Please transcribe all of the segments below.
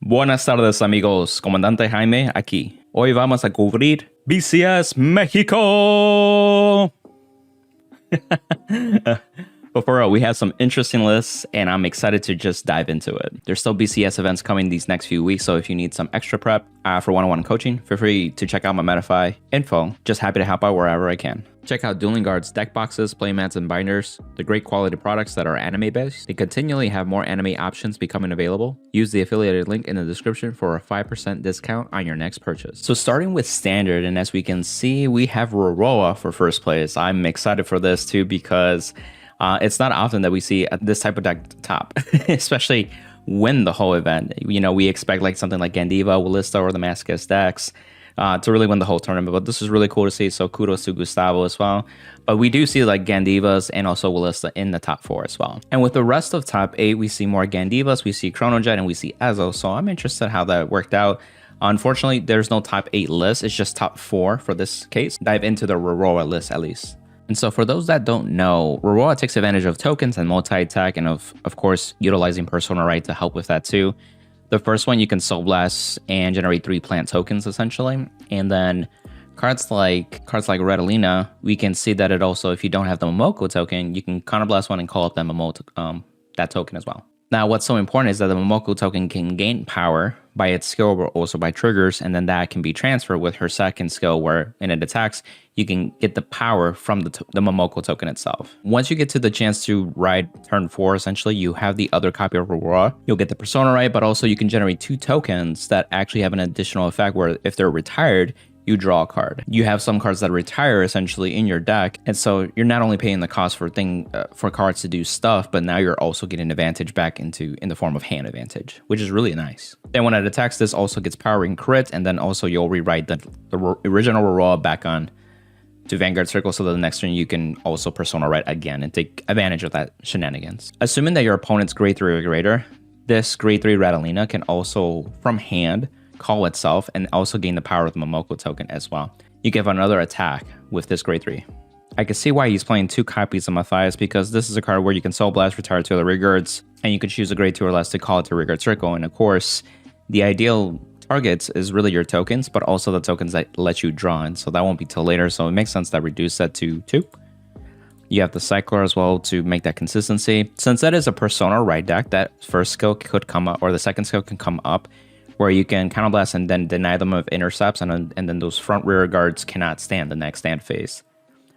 Buenas tardes, amigos. Comandante Jaime aquí. Hoy vamos a cubrir BCS Mexico. But for real, we have some interesting lists, and I'm excited to just dive into it. There's still BCS events coming these next few weeks, so if you need some extra prep for one-on-one coaching, feel free to check out my Metafy info. Just happy to help out wherever I can. Check out Dueling Guard's deck boxes, playmats, and binders. They're great quality products that are anime-based. They continually have more anime options becoming available. Use the affiliated link in the description for a 5% discount on your next purchase. So starting with standard, and as we can see, we have Roroa for first place. I'm excited for this too because it's not often that we see this type of deck top, especially win the whole event. You know, we expect like something like Gandiva, Willista, or the Masochist decks to really win the whole tournament, but this is really cool to see, so kudos to Gustavo as well. But we do see like Gandivas and also Willista in the top 4 as well. And with the rest of top 8, we see more Gandivas, we see Chronojet, and we see Ezo, so I'm interested how that worked out. Unfortunately, there's no top 8 list, it's just top 4 for this case. Dive into the Roroa list at least. And so for those that don't know, Roroa takes advantage of tokens and multi-attack, and of course utilizing Persona Right to help with that too. The first one, you can Soul Blast and generate 3 plant tokens essentially, and then cards like Redalina, we can see that it also, if you don't have the Momoko token, you can counterblast one and call up that token as well. Now, what's so important is that the Momoko token can gain power by its skill, but also by triggers, and then that can be transferred with her second skill, where when it attacks, you can get the power from the Momoko token itself. Once you get to the chance to ride turn 4, essentially, you have the other copy of Roroa. You'll get the Persona Right, but also you can generate 2 tokens that actually have an additional effect where if they're retired, you draw a card. You have some cards that retire essentially in your deck, and so you're not only paying the cost for cards to do stuff, but now you're also getting advantage back in the form of hand advantage, which is really nice. Then when it attacks, this also gets power in crit, and then also you'll rewrite the original Roroa back on to Vanguard Circle, so that the next turn you can also Persona Right again and take advantage of that shenanigans. Assuming that your opponent's grade 3 or greater, this grade 3 Radalina can also, from hand, call itself and also gain the power of the Momoko token as well. You give another attack with this grade 3. I can see why he's playing 2 copies of Matthias, because this is a card where you can Soul Blast, retire 2 other Regards, and you can choose a grade 2 or less to call it to Regard Circle. And of course, the ideal targets is really your tokens, but also the tokens that let you draw, and so that won't be till later, so it makes sense that reduce that to 2. You have the Cycler as well to make that consistency. Since that is a Persona Right deck, that first skill could come up, or the second skill can come up, where you can counterblast and then deny them of intercepts, and then those front rear guards cannot stand the next stand phase,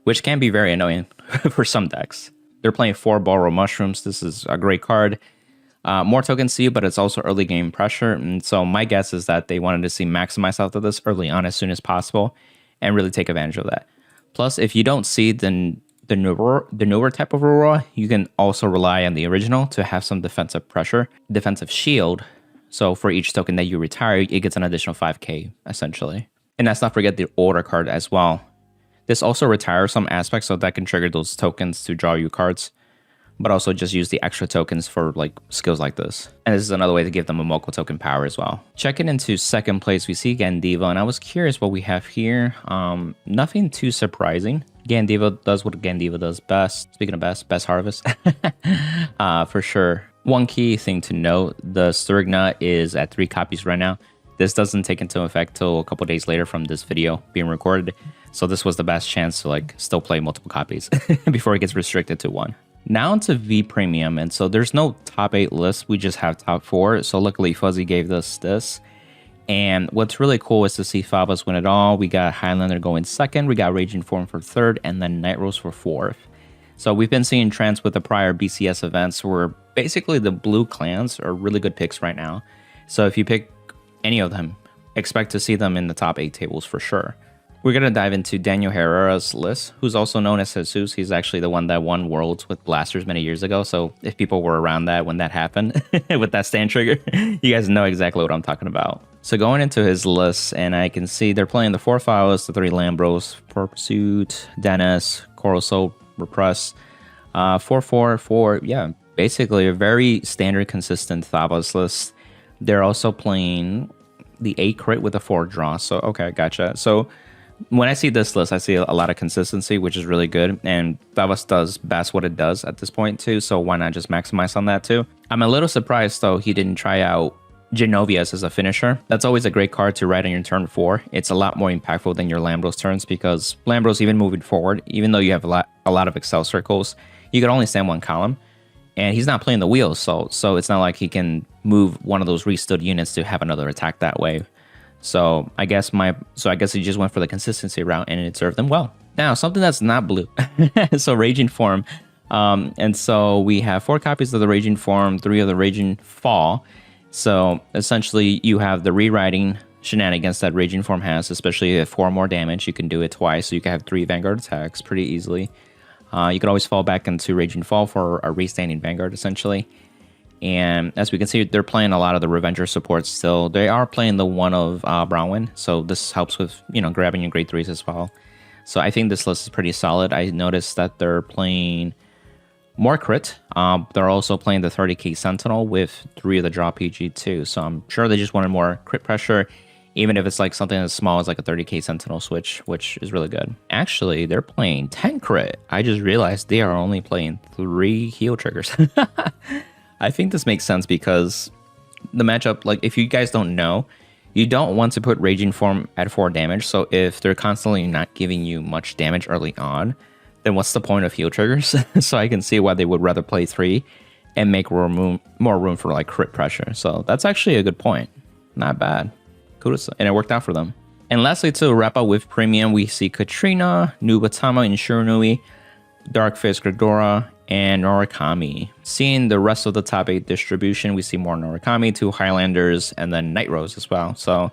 which can be very annoying for some decks. They're playing 4 Borrow Mushrooms. This is a great card. More tokens see, but it's also early game pressure, and so my guess is that they wanted to see maximize out of this early on as soon as possible and really take advantage of that. Plus, if you don't see the newer type of Aurora, you can also rely on the original to have some defensive pressure, defensive shield. So for each token that you retire, it gets an additional 5k, essentially. And let's not forget the order card as well. This also retires some aspects, so that can trigger those tokens to draw you cards, but also just use the extra tokens for like skills like this. And this is another way to give them a Momoko token power as well. Checking into second place, we see Gandiva, and I was curious what we have here. Nothing too surprising. Gandiva does what Gandiva does best. Speaking of best harvest, for sure. One key thing to note, the Sturigna is at 3 copies right now. This doesn't take into effect till a couple days later from this video being recorded. So this was the best chance to like still play multiple copies before it gets restricted to 1. Now into V Premium, and so there's no top 8 list, we just have top 4. So luckily Fuzzy gave us this. And what's really cool is to see Favas win it all. We got Highlander going 2nd, we got Raging Form for 3rd, and then Night Rose for 4th. So we've been seeing trends with the prior BCS events where basically the blue clans are really good picks right now. So if you pick any of them, expect to see them in the top 8 tables for sure. We're going to dive into Daniel Herrera's list, who's also known as Jesus. He's actually the one that won Worlds with Blasters many years ago. So if people were around that when that happened with that stand trigger, you guys know exactly what I'm talking about. So going into his list, and I can see they're playing the 4 Files, the 3 Lambros, Pursuit, Dennis, Coral Soul, Repress, 4-4-4, yeah, basically a very standard, consistent Thavas list. They're also playing the 8 crit with a 4 draw, so okay, gotcha. So when I see this list, I see a lot of consistency, which is really good, and Thavas does best what it does at this point too, so why not just maximize on that too? I'm a little surprised though he didn't try out Genovias as a finisher. That's always a great card to ride on your turn 4. It's a lot more impactful than your Lambros turns because Lambros, even moving forward, even though you have a lot of Excel circles, you can only stand 1 column. And he's not playing the wheels, so it's not like he can move one of those restood units to have another attack that way. So I guess he just went for the consistency route and it served him well. Now, something that's not blue. So Raging Form. And so we have 4 copies of the Raging Form, 3 of the Raging Fall. So essentially you have the rewriting shenanigans that Raging Form has, especially if 4 more damage. You can do it twice, so you can have 3 Vanguard attacks pretty easily. You can always fall back into Raging Fall for a restanding Vanguard, essentially. And as we can see, they're playing a lot of the Revenger supports still. They are playing the one of Bronwyn, so this helps with, you know, grabbing your grade 3s as well. So I think this list is pretty solid. I noticed that they're playing more crit. They're also playing the 30k Sentinel with 3 of the draw PG too. So I'm sure they just wanted more crit pressure, even if it's like something as small as like a 30k Sentinel switch, which is really good. Actually, they're playing 10 crit. I just realized they are only playing 3 heal triggers. I think this makes sense because the matchup, like if you guys don't know, you don't want to put Raging Form at 4 damage. So if they're constantly not giving you much damage early on, then what's the point of heal triggers? So I can see why they would rather play 3 and make more room for like crit pressure. So that's actually a good point. Not bad. Kudos, and it worked out for them. And lastly, to wrap up with premium, we see Katrina, Nubatama, and Shiranui, Darkfist, Gridora, and Norakami. Seeing the rest of the top 8 distribution, we see more Norakami, 2 Highlanders, and then Night Rose as well. So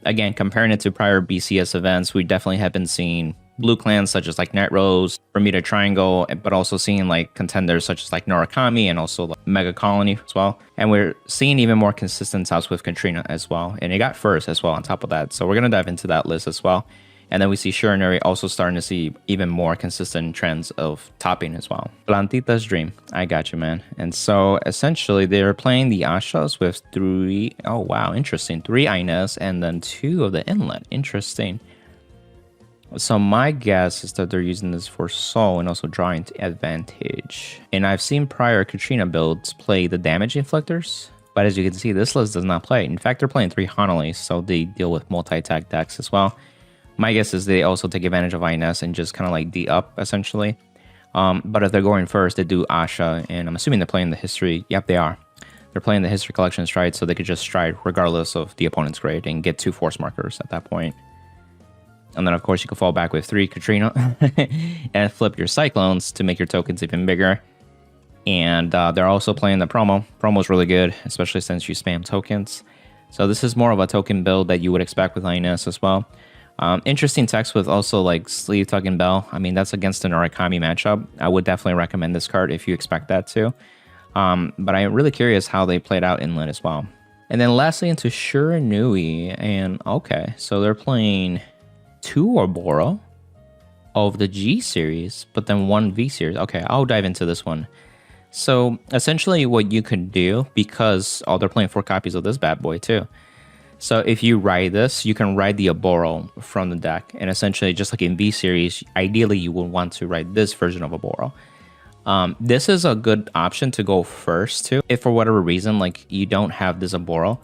again, comparing it to prior BCS events, we definitely have been seeing blue clans such as like Night Rose, Bermuda Triangle, but also seeing like contenders such as like Norakami and also like Mega Colony as well. And we're seeing even more consistent tops with Katrina as well. And it got first as well on top of that. So we're going to dive into that list as well. And then we see Shiranui also starting to see even more consistent trends of topping as well. Plantita's Dream. I got you, man. And so essentially they're playing the Ashas with 3, oh wow, interesting. 3 Ines and then 2 of the Inlet. Interesting. So my guess is that they're using this for soul and also drawing advantage. And I've seen prior Katrina builds play the damage inflictors, but as you can see, this list does not play. In fact, they're playing 3 Hanali, so they deal with multi-attack decks as well. My guess is they also take advantage of Ines and just kind of like D-up, essentially. But if they're going first, they do Asha, and I'm assuming they're playing the history. Yep, they are. They're playing the history collection stride, so they could just stride regardless of the opponent's grade and get 2 force markers at that point. And then, of course, you can fall back with 3 Katrina and flip your Cyclones to make your tokens even bigger. And they're also playing the promo. Promo's really good, especially since you spam tokens. So this is more of a token build that you would expect with Ines as well. Interesting text with also like Sleeve Tugging Bell. I mean, that's against an Norakami matchup. I would definitely recommend this card if you expect that too. But I'm really curious how they played out inland as well. And then lastly into Shiranui. And okay, so they're playing 2 Ouroboros of the G series, but then 1 V series. Okay, I'll dive into this one. So essentially what you could do, because they're playing 4 copies of this bad boy too. So if you ride this, you can ride the Ouroboros from the deck. And essentially, just like in V series, ideally you would want to ride this version of Ouroboros. This is a good option to go first too. If for whatever reason, like you don't have this Ouroboros,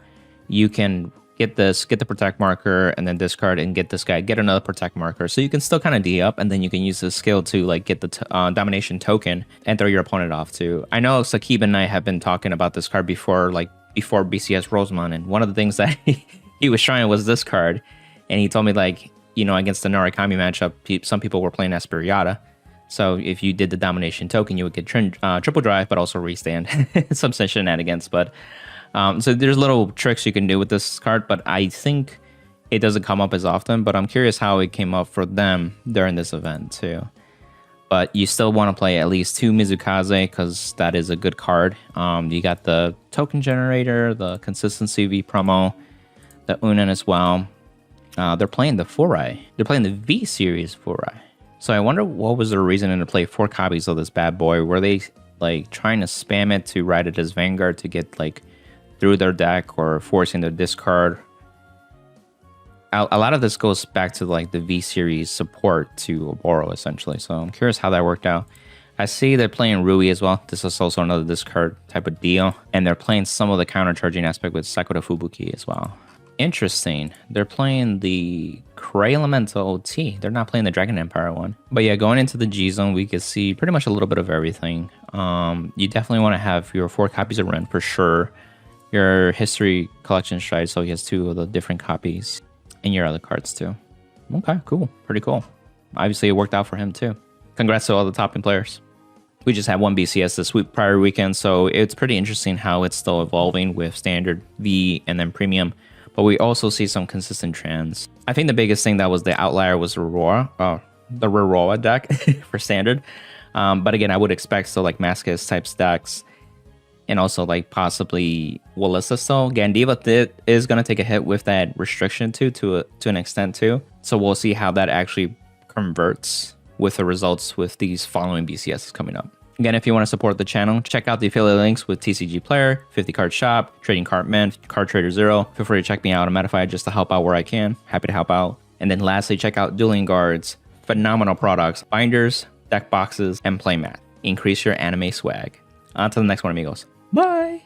you can get this, get the protect marker, and then discard and get this guy, get another protect marker. So you can still kind of D up, and then you can use this skill to like get the domination token and throw your opponent off too. I know Sakib and I have been talking about this card before, like before BCS Rosemont, and one of the things that he was trying was this card, and he told me like, you know, against the Norakami matchup, some people were playing Esperiata. So if you did the domination token, you would get triple drive, but also restand. Some shenanigans, but so there's little tricks you can do with this card, but I think it doesn't come up as often, but I'm curious how it came up for them during this event too. But you still want to play at least 2 Mizukaze because that is a good card. You got the token generator, the consistency V promo, the Unan as well. They're playing the Furai. They're playing the V series Furai. So I wonder what was their reason to play 4 copies of this bad boy. Were they like trying to spam it to ride it as Vanguard to get like through their deck, or forcing their discard? A lot of this goes back to like the V series support to Ouroboros essentially. So I'm curious how that worked out. I see they're playing Rui as well. This is also another discard type of deal. And they're playing some of the counter-charging aspect with Sakura Fubuki as well. Interesting. They're playing the Cray Elemental OT. They're not playing the Dragon Empire one. But yeah, going into the G zone, we can see pretty much a little bit of everything. You definitely want to have your 4 copies of Ren for sure. Your history collection stride, so he has 2 of the different copies. And your other cards too. Okay, cool. Pretty cool. Obviously, it worked out for him too. Congrats to all the top-end players. We just had one BCS this week, prior weekend, so it's pretty interesting how it's still evolving with standard, V, and then premium. But we also see some consistent trends. I think the biggest thing that was the outlier was the Roroa deck for standard. But again, I would expect so like Mascus type stacks, and also like possibly Wallissa still. Gandiva is going to take a hit with that restriction to an extent too. So we'll see how that actually converts with the results with these following BCSs coming up. Again, if you want to support the channel, check out the affiliate links with TCG Player, 50 Card Shop, Trading Card Mint, Card Trader Zero. Feel free to check me out on Metafy just to help out where I can. Happy to help out. And then lastly, check out Dueling Guard's phenomenal products, binders, deck boxes, and playmat. Increase your anime swag. On to the next one, amigos. Bye!